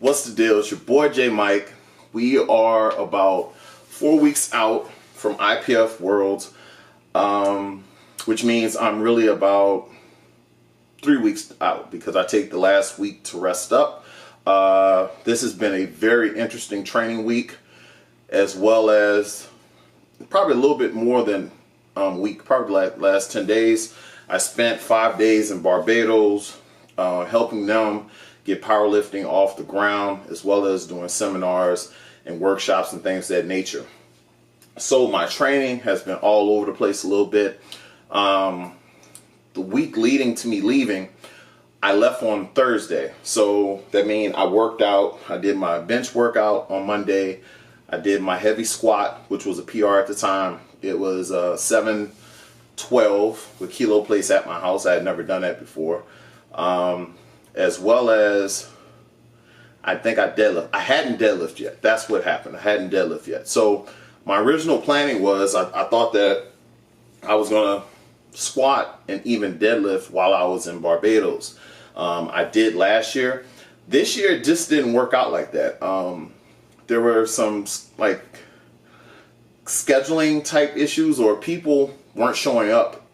What's the deal? It's your boy J Mike. We are about 4 weeks out from IPF Worlds, which means I'm really about 3 weeks out because I take the last week to rest up. This has been a very interesting training week, as well as probably a little bit more than a week, probably like last 10 days. I spent 5 days in Barbados helping them get powerlifting off the ground, as well as doing seminars and workshops and things of that nature. So my training has been all over the place a little bit. The week leading to me leaving, I left on Thursday. So that means I worked out. I did my bench workout on Monday. I did my heavy squat, which was a PR at the time. It was 712 with kilo plates at my house. I had never done that before. As well as I think I deadlift. I hadn't deadlift yet. That's what happened. I hadn't deadlift yet. So my original planning was I thought that I was going to squat and even deadlift while I was in Barbados. I did last year. This year it just didn't work out like that. There were some like scheduling type issues, or people weren't showing up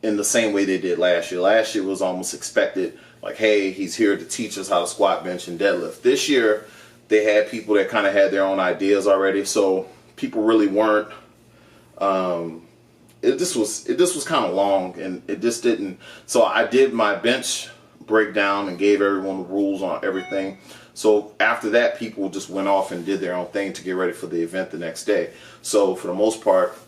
in the same way they did last year. Last year was almost expected, like, hey, he's here to teach us how to squat, bench, and deadlift. This year, they had people that kind of had their own ideas already, so people really weren't. It just was kind of long, and it just didn't. So I did my bench breakdown and gave everyone the rules on everything. So after that, people just went off and did their own thing to get ready for the event the next day. So for the most part,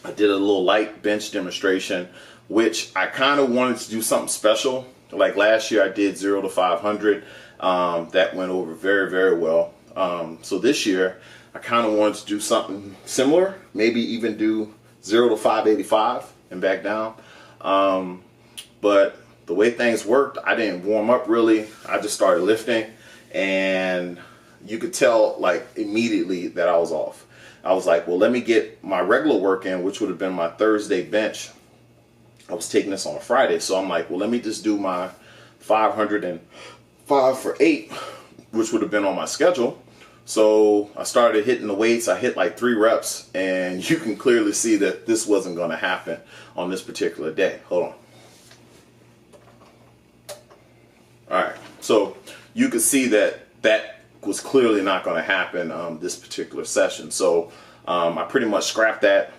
I did a little light bench demonstration, which I kind of wanted to do something special. Like last year I did 0 to 500. That went over very, very well. So this year I kind of wanted to do something similar, maybe even do 0 to 585 and back down. But the way things worked, I didn't warm up really. I just started lifting, and you could tell like immediately that I was off. I was like, well, let me get my regular work in, which would have been my Thursday bench. I was taking this on a Friday, so I'm like, well, let me just do my 505 for 8, which would have been on my schedule. So I started hitting the weights. I hit like 3 reps, and you can clearly see that this wasn't going to happen on this particular day. Hold on. All right, so you could see that that was clearly not going to happen this particular session. So I pretty much scrapped that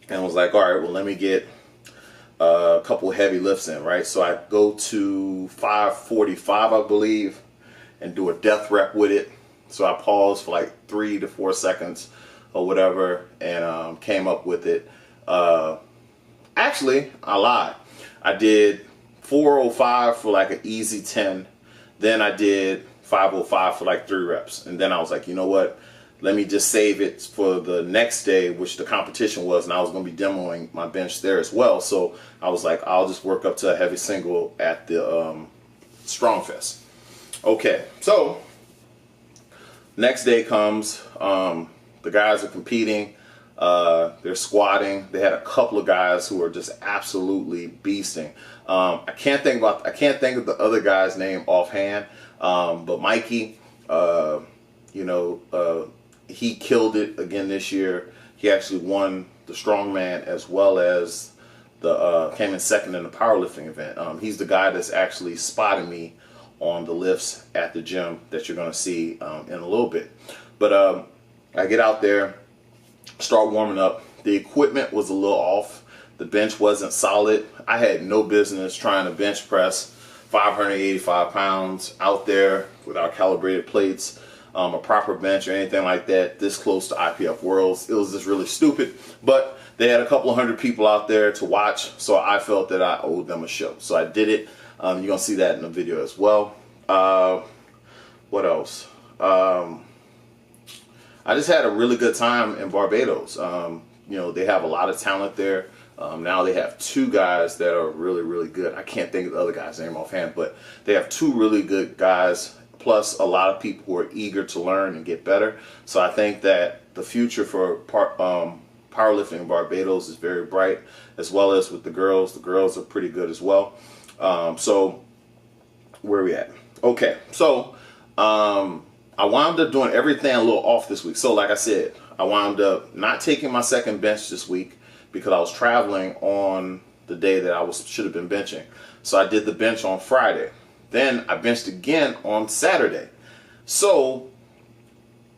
and was like, all right, well, let me get a couple of heavy lifts in, right? So I go to 545, I believe, and do a death rep with it. So I paused for like 3 to 4 seconds or whatever, and came up with it. Actually, I lied. I did 405 for like an easy 10. Then I did 505 for like 3 reps. And then I was like, you know what? Let me just save it for the next day, which the competition was, and I was going to be demoing my bench there as well. So I was like, I'll just work up to a heavy single at the Strongfest. Okay, so next day comes. The guys are competing. They're squatting. They had a couple of guys who are just absolutely beasting. I can't think of the other guy's name offhand, but Mikey, he killed it again this year. He actually won the strongman, as well as the came in second in the powerlifting event. He's the guy that's actually spotting me on the lifts at the gym that you're going to see in a little bit. But I get out there, start warming up. The equipment was a little off. The bench wasn't solid. I had no business trying to bench press 585 pounds out there without calibrated plates, a proper bench or anything like that, this close to IPF Worlds. It was just really stupid, but they had a couple of hundred people out there to watch, so I felt that I owed them a show. So I did it. You're going to see that in the video as well. What else? I just had a really good time in Barbados. They have a lot of talent there. Now they have 2 guys that are really, really good. I can't think of the other guy's name offhand, but they have 2 really good guys, plus a lot of people who are eager to learn and get better. So I think that the future for powerlifting in Barbados is very bright, as well as with the girls. The girls are pretty good as well. So where are we at? Okay, so I wound up doing everything a little off this week. So like I said, I wound up not taking my second bench this week because I was traveling on the day that I should have been benching. So I did the bench on Friday. Then I benched again on Saturday. So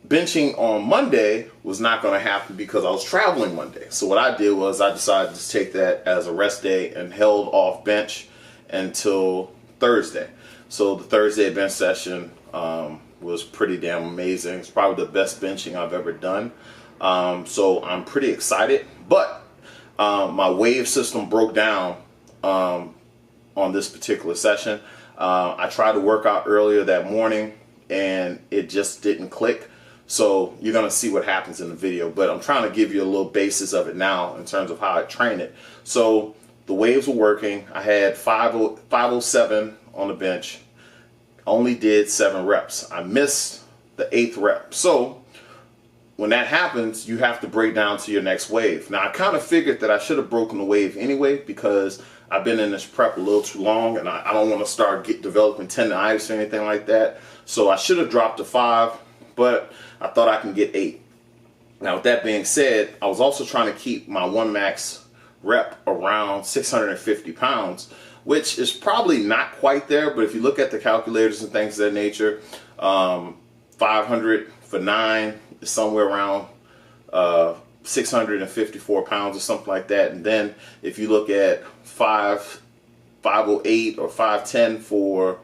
benching on Monday was not going to happen because I was traveling Monday. So what I did was I decided to take that as a rest day and held off bench until Thursday. So the Thursday bench session was pretty damn amazing. It's probably the best benching I've ever done. So I'm pretty excited. But my wave system broke down on this particular session. I tried to work out earlier that morning and it just didn't click. So you're going to see what happens in the video, but I'm trying to give you a little basis of it now in terms of how I train it. So the waves were working. I had 507 on the bench, only did 7 reps. I missed the 8th rep. So when that happens, you have to break down to your next wave. Now I kind of figured that I should have broken the wave anyway because I've been in this prep a little too long and I don't want to start developing tendonitis or anything like that. So I should have dropped to 5, but I thought I can get 8. Now with that being said, I was also trying to keep my one max rep around 650 pounds, which is probably not quite there, but if you look at the calculators and things of that nature, 500 for 9 is somewhere around 654 pounds or something like that. And then if you look at 508 or 510 for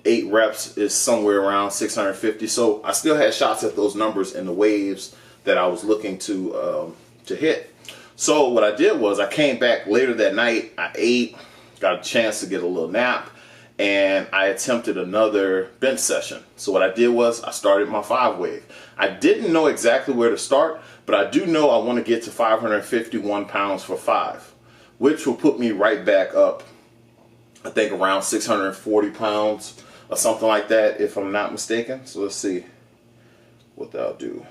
8 reps is somewhere around 650. So I still had shots at those numbers in the waves that I was looking to hit. So what I did was I came back later that night. I ate, got a chance to get a little nap, and I attempted another bench session. So what I did was I started my 5 wave. I didn't know exactly where to start, but I do know I want to get to 551 pounds for 5, which will put me right back up, I think around 640 pounds or something like that, if I'm not mistaken. So let's see what that'll do.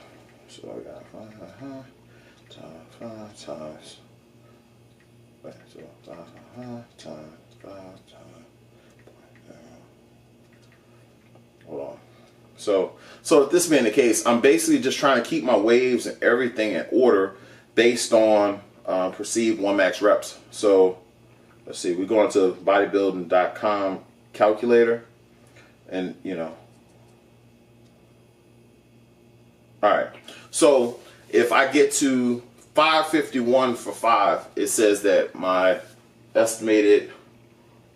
So I got 5 times. So 5 times 5 times. Hold on. So if this being the case, I'm basically just trying to keep my waves and everything in order based on perceived one max reps. So let's see, we go into bodybuilding.com calculator, and all right. So if I get to 551 for 5, it says that my estimated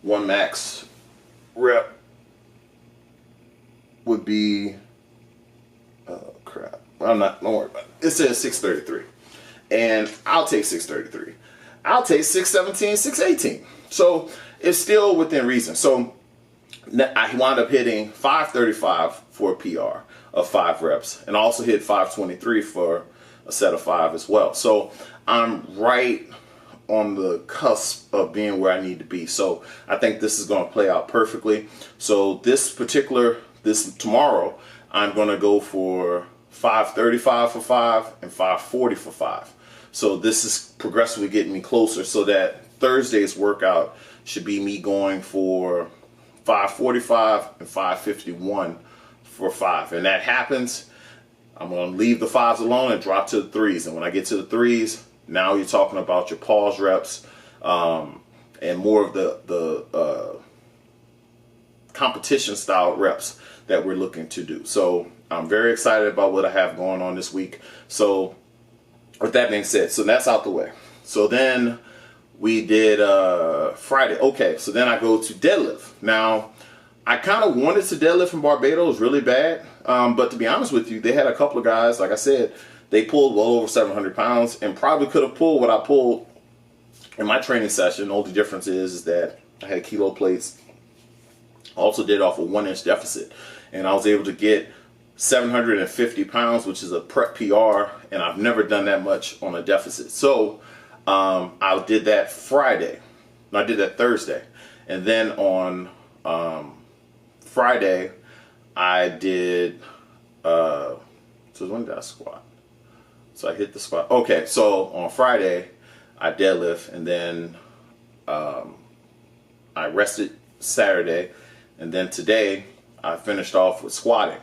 one max rep would be, oh crap, don't worry about it. It says 633, and I'll take 633. I'll take 617, 618. So it's still within reason. So I wound up hitting 535 for a PR of 5 reps, and also hit 523 for a set of 5 as well. So I'm right on the cusp of being where I need to be. So I think this is going to play out perfectly. So this tomorrow, I'm going to go for 535 for 5 and 540 for 5. So this is progressively getting me closer, so that Thursday's workout should be me going for 545 and 551 for 5. And that happens, I'm going to leave the 5s alone and drop to the 3s. And when I get to the 3s, now you're talking about your pause reps and more of the competition style reps that we're looking to do. So I'm very excited about what I have going on this week. So with that being said, so that's out the way. So then we did Friday. Okay, so then I go to deadlift. Now, I kind of wanted to deadlift in Barbados really bad, but to be honest with you, they had a couple of guys, like I said, they pulled well over 700 pounds and probably could have pulled what I pulled in my training session. The only difference is that I had kilo plates. Also did off a 1-inch deficit, and I was able to get 750 pounds, which is a prep PR, and I've never done that much on a deficit. So I did that Friday. No, I did that Thursday. And then on Friday, I did, so when did I squat? So I hit the squat. Okay, so on Friday, I deadlift, and then I rested Saturday. And then today I finished off with squatting,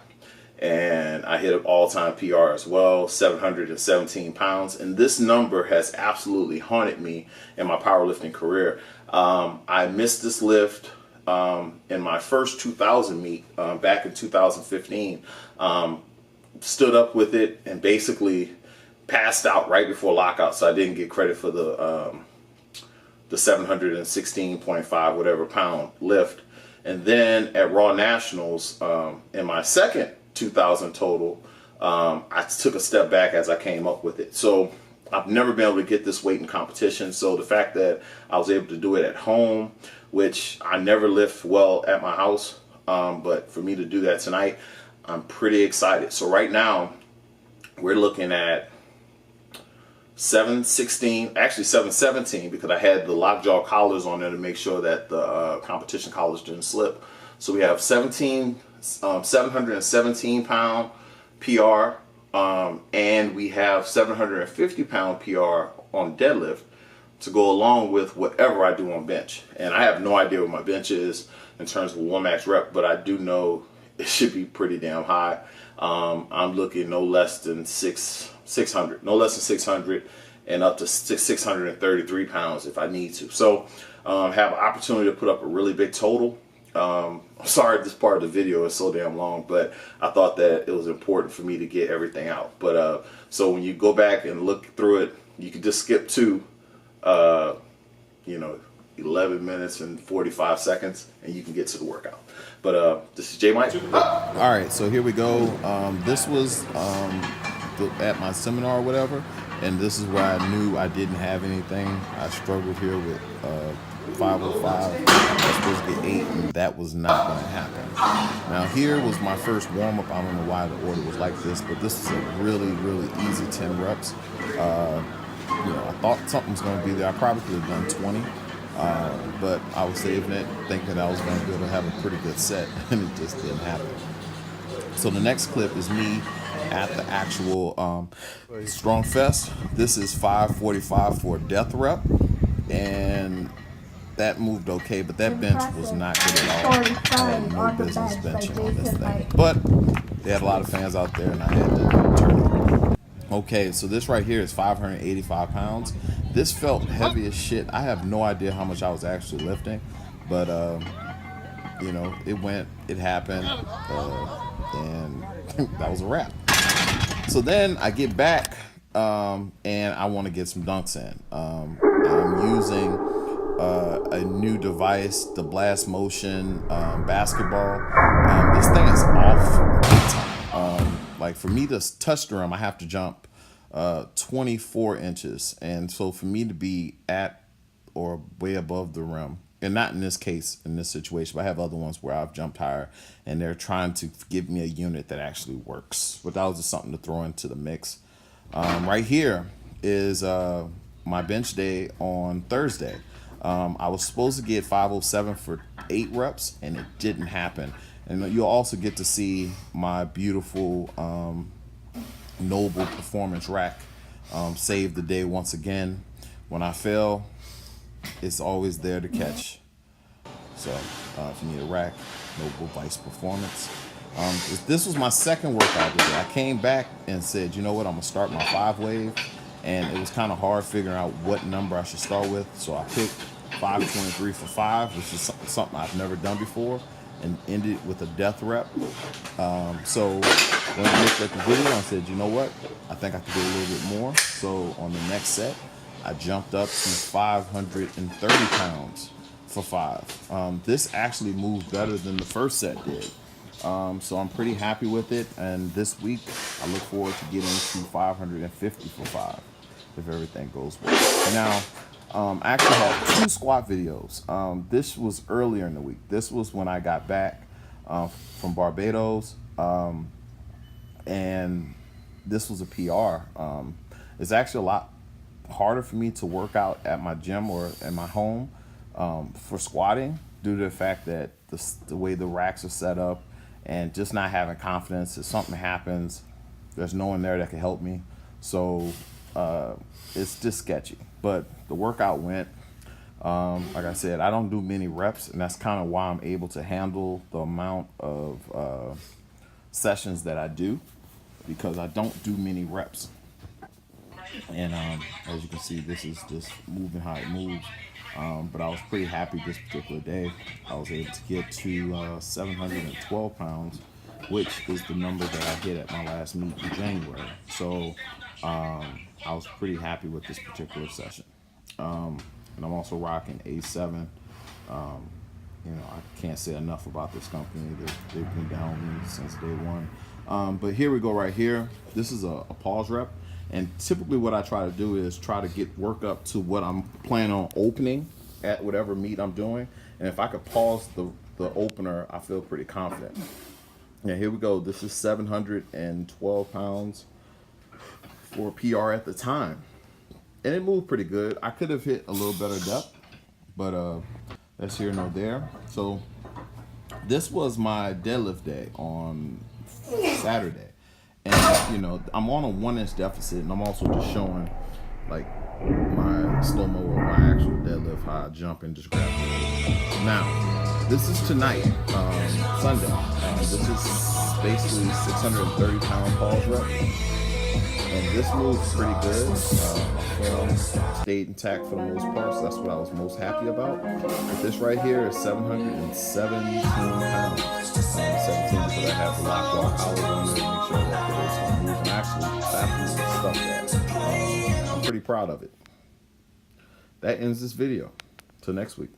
and I hit an all-time PR as well, 717 pounds. And this number has absolutely haunted me in my powerlifting career. I missed this lift in my first 2000 meet back in 2015. Stood up with it and basically passed out right before lockout, so I didn't get credit for the 716.5 whatever pound lift. And then at Raw Nationals, in my second 2000 total, I took a step back as I came up with it. So I've never been able to get this weight in competition. So the fact that I was able to do it at home, which I never lift well at my house, but for me to do that tonight, I'm pretty excited. So right now we're looking at 716, actually 717, because I had the lockjaw collars on there to make sure that the competition collars didn't slip. So we have 717 pound PR, and we have 750 pound PR on deadlift to go along with whatever I do on bench. And I have no idea what my bench is in terms of one max rep, but I do know it should be pretty damn high. I'm looking no less than 600, no less than 600, and up to 633 pounds if I need to. So have an opportunity to put up a really big total. I'm sorry this part of the video is so damn long, but I thought that it was important for me to get everything out. But so when you go back and look through it, you can just skip to 11 minutes and 45 seconds, and you can get to the workout. But this is J Mike. All right, so here we go. This was at my seminar or whatever, and this is where I knew I didn't have anything. I struggled here with 505. I was supposed to get 8, and that was not going to happen. Now here was my first warm-up. I don't know why the order was like this, but this is a really, really easy 10 reps. I thought something was going to be there. I probably could have done 20. But I was saving it, thinking I was going to be able to have a pretty good set, and it just didn't happen. So the next clip is me at the actual Strong Fest. This is 545 for a death rep, and that moved okay, but that bench was not good at all. I had no business benching on this thing, but they had a lot of fans out there, and I had to turn it. Okay, so this right here is 585 pounds. This felt heavy as shit. I have no idea how much I was actually lifting, but it happened, and that was a wrap. So then I get back, and I want to get some dunks in. I'm using a new device, the Blast Motion basketball. This thing is off big time. Like for me to touch the rim, I have to jump 24 inches. And so for me to be at or way above the rim, and not in this case, in this situation, but I have other ones where I've jumped higher and they're trying to give me a unit that actually works. But that was just something to throw into the mix. Right here is my bench day on Thursday. I was supposed to get 507 for 8 reps, and it didn't happen. And you'll also get to see my beautiful Noble Performance rack save the day once again. When I fail, it's always there to catch. So if you need a rack, Noble Vice Performance. This was my second workout today. I came back and said, you know what, I'm gonna start my 5 wave, and it was kind of hard figuring out what number I should start with. So I picked 523 for 5, which is something I've never done before, and ended with a death rep. So when I looked at the video, I said, you know what, I think I could do a little bit more. So on the next set, I jumped up to 530 pounds for 5. This actually moved better than the first set did. So I'm pretty happy with it. And this week, I look forward to getting to 550 for 5 if everything goes well. Now, I actually have 2 squat videos. This was earlier in the week. This was when I got back from Barbados. And this was a PR. It's actually a lot harder for me to work out at my gym or at my home for squatting due to the fact that the way the racks are set up and just not having confidence. If something happens, there's no one there that can help me. So it's just sketchy. But the workout went. Like I said, I don't do many reps, and that's kind of why I'm able to handle the amount of sessions that I do, because I don't do many reps. And as you can see, this is just moving how it moves. But I was pretty happy this particular day. I was able to get to 712 pounds, which is the number that I hit at my last meet in January. So I was pretty happy with this particular session. And I'm also rocking A7. You know, I can't say enough about this company. They've been down with me since day one. But here we go right here. This is a pause rep. And typically what I try to do is try to get work up to what I'm planning on opening at whatever meet I'm doing. And if I could pause the opener, I feel pretty confident. Yeah, here we go. This is 712 pounds for a PR at the time. And it moved pretty good. I could have hit a little better depth, but that's here nor there. So this was my deadlift day on Saturday. And, you know, I'm on a 1-inch deficit, and I'm also just showing, like, my slow-mo of my actual deadlift, how I jump and just grab it. Now, this is tonight, Sunday. This is basically 630-pound pause rep. And this moves pretty good. My form stayed intact for the most part, so that's what I was most happy about. But this right here is 717 pounds. 17 because I have the lock walk out on there to make sure that it's going to move. And actually, bathroom stuff that. I'm pretty proud of it. That ends this video. Till next week.